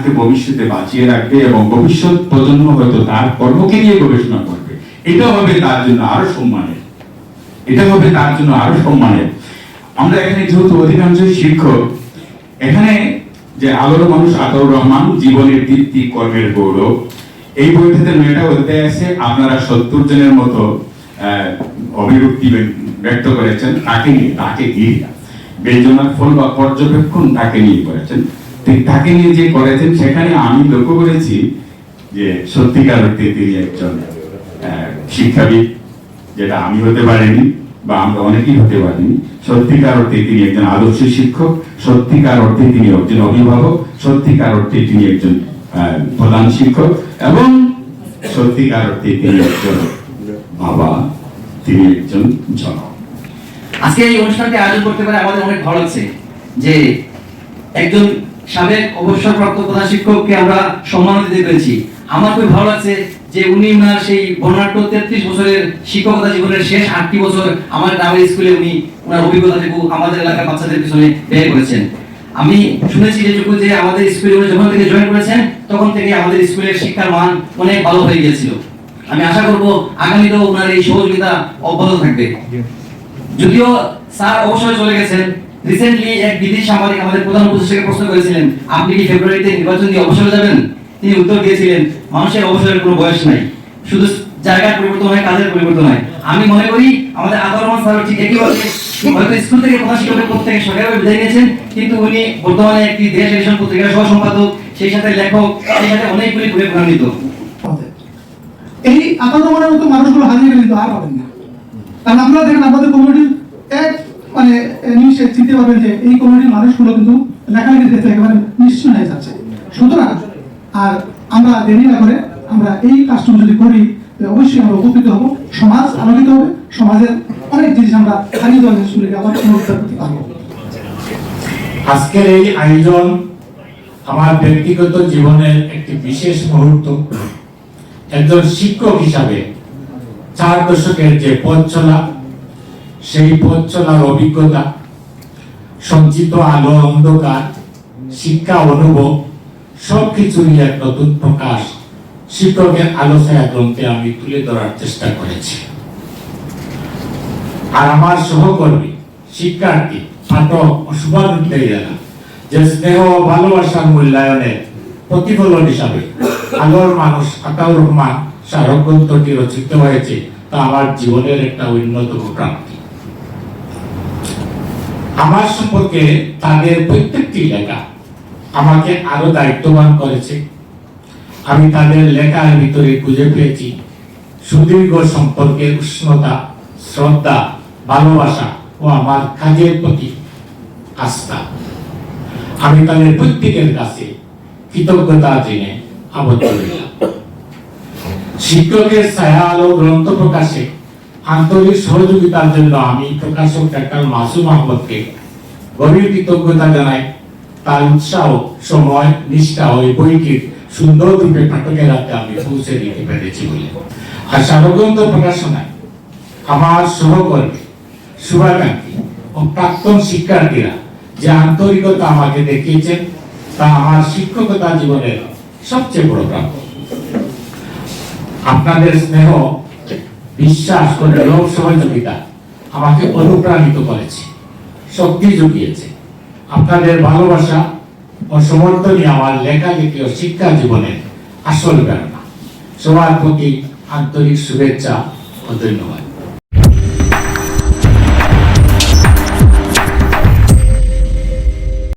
তাকে ভবিষ্যতে বাঁচিয়ে রাখবে এবং ভবিষ্যৎ প্রজন্ম হয়তো তার কর্মকে নিয়ে গবেষণা করবে। এটা হবে তার জন্য আরো সম্মানের, এটা হবে তার জন্য আরো সম্মানের। আমরা এখানে যেহেতু অধিকাংশ শিক্ষক, এখানে যে আলোর মানুষ আতাউর রহমান জীবনের দীপ্তি কর্মের গৌরব, এই বইটাতে 9টা অধ্যায় আছে। আপনারা 70 জনের মতো অভিব্যক্তি ব্যক্ত করেছেন তাকে নিয়ে, তাকে ঘিরে বেঞ্জনার ফল বা পর্যবেক্ষণ তাকে নিয়ে করেছেন। তাকে নিয়ে যে করেছেন সেখানে আমি লক্ষ্য করেছি যে সত্যিকার অর্থে তিনি একজন শিক্ষাবিদ, যেটা আমি হতে পারিনি বা আমরা অনেকেই হতে পারিনি। সত্যিকার অর্থে তিনি একজন আদর্শ শিক্ষক, সত্যিকার অর্থে তিনি একজন অভিভাবক, সত্যিকার অর্থে তিনি একজন প্রধান শিক্ষক এবং সত্যিকার অর্থে তিনি একজন বাবা, তিনি একজন জনক। আজকে এই অনুষ্ঠানটি আয়োজন করতে পারে আমাদের অনেক ভালো লাগছে যে একজন সাবেক অবসরপ্রাপ্ত প্রধান শিক্ষককে আমরা সম্মান দিতে পেরেছি। আমার খুব ভালো লাগছে যে উনি ওনার সেই বর্ণাঢ্য 33 বছরের শিক্ষকতা জীবনের শেষ 8টি বছর আমার গ্রামের স্কুলে উনি ওনার অভিজ্ঞতাটুকু আমাদের এলাকার বাচ্চাদের পিছনে ব্যয় করেছেন। আমি শুনেছি যে আমাদের স্কুলে উনি যখন থেকে জয়েন করেছেন তখন থেকে আমাদের স্কুলের শিক্ষার মান অনেক ভালো হয়ে গিয়েছিল। আমি আশা করব আগামীতেও ওনার এই সহযোগিতা অব্যাহত থাকবে। যদিও স্যার অবসরে চলে গেছেন, রিসেন্টলি এক বিদেশি সাংবাদিক আমাদের প্রধান উপদেষ্টাকে প্রশ্ন করেছিলেন, আপনি কি ফেব্রুয়ারিতে নির্বাচন দিয়ে অবসরে যাবেন? তিনি উত্তর দিয়েছিলেন, মানুষের অবসরের কোনো বয়স নাই, শুধু জায়গার পরিবর্তন হয়, কাজের পরিবর্তন হয়। আমি মনে করি আমাদের আতাউর রহমান স্যার ঠিক একইভাবে হয়তো স্কুল থেকে প্রধান শিক্ষকের পদ থেকে সরকারিভাবে বিদায় নিয়েছেন, কিন্তু উনি বর্তমানে একটি দেশ এডিশন পত্রিকার সহ সম্পাদক, সেই সাথে লেখক, সেই সাথে অনেকগুলি বই প্রকাশিত। এই আতাউর রহমানের মতো মানুষগুলো হারিয়ে কিন্তু আর পাবেন না। কারণ আমরা দেখেন আমাদের কমিউনিটির এক নিশ্চয় চিনতে পারবেন যে এই কমিউনিটির মানুষগুলো কিন্তু লেখালেখির ক্ষেত্রে একেবারে নিশ্চয় হয়ে যাচ্ছে। সুতরাং আর আমরা দেরি না করে আমরা এই কাজটুকু যদি করি অবশ্যই আমরা উপকৃত হব, সমাজ আলোকিত হবে, সমাজের অনেক জিনিস আমরা হারিয়ে দেওয়া জিনিসগুলিকে আবার পুনরুদ্ধার করতে পারবো। আজকের এই আয়োজন আমার ব্যক্তিগত জীবনের একটি বিশেষ মুহূর্ত। একজন শিক্ষক হিসাবে 4 দশকের যে পথ চলা, সেই পথ চলার অভিজ্ঞতা, সঞ্চিত আলো অন্ধকার, শিক্ষা অনুভব সবকিছুরই এক নতুন প্রকাশ শিক্ষকের আলোচনা গ্রন্থে আমি তুলে ধরার চেষ্টা করেছি। আর আমার সহকর্মী, শিক্ষার্থী, পাঠক ও শুভানুধ্যায়ীরা যে স্নেহ ও ভালোবাসার মূল্যায়নের প্রতিফলন হিসাবে আলোর মানুষ আতাউর রহমান স্মারক গ্রন্থটি রচিত হয়েছে, তা আমার জীবনের একটা অন্যতম প্রাপ্তি। আমার সম্পর্কে তাদের প্রত্যেকটি লেখা আমাকে আরো দায়িত্ববান করেছে। আমি তাদের লেখার ভিতরে খুঁজে পেয়েছি সুদীর্ঘ সম্পর্কের উষ্ণতা, শ্রদ্ধা, ভালোবাসা ও আমার কাজের প্রতি আস্থা। আমি তাদের প্রত্যেকের কাছে কৃতজ্ঞতা জেনে আবদ্ধ হইলাম। শিক্ষকের ছায়া আলো গ্রন্থ প্রকাশে আন্তরিক সহযোগিতার জন্য আমি প্রকাশক ডাক্তার মাসুম আহমদকে গভীর কৃতজ্ঞতা জানাই। তার উৎসাহ, সময়, নিষ্ঠা ও বইটির সুন্দর রূপে পাঠকের হাতে আমি পৌঁছে দিতে পেরেছি বলে। আর স্মারকগ্রন্থ প্রকাশনায় আমার সহকর্মী, শুভাকাঙ্ক্ষী ও প্রাক্তন শিক্ষার্থীরা যে আন্তরিকতা আমাকে দেখিয়েছেন, তা আমার শিক্ষকতা জীবনের সবচেয়ে বড় প্রাপ্তি। আপনাদের স্নেহ, বিশ্বাস ও নীরব সহযোগিতা আমাকে অনুপ্রাণিত করেছে, শক্তি জুগিয়েছে। আপনাদের ভালোবাসা ও সমর্থনই আমার লেখালেখি ও শিক্ষা জীবনের আসল প্রেরণা। সবার প্রতি আন্তরিক শুভেচ্ছা ও ধন্যবাদ।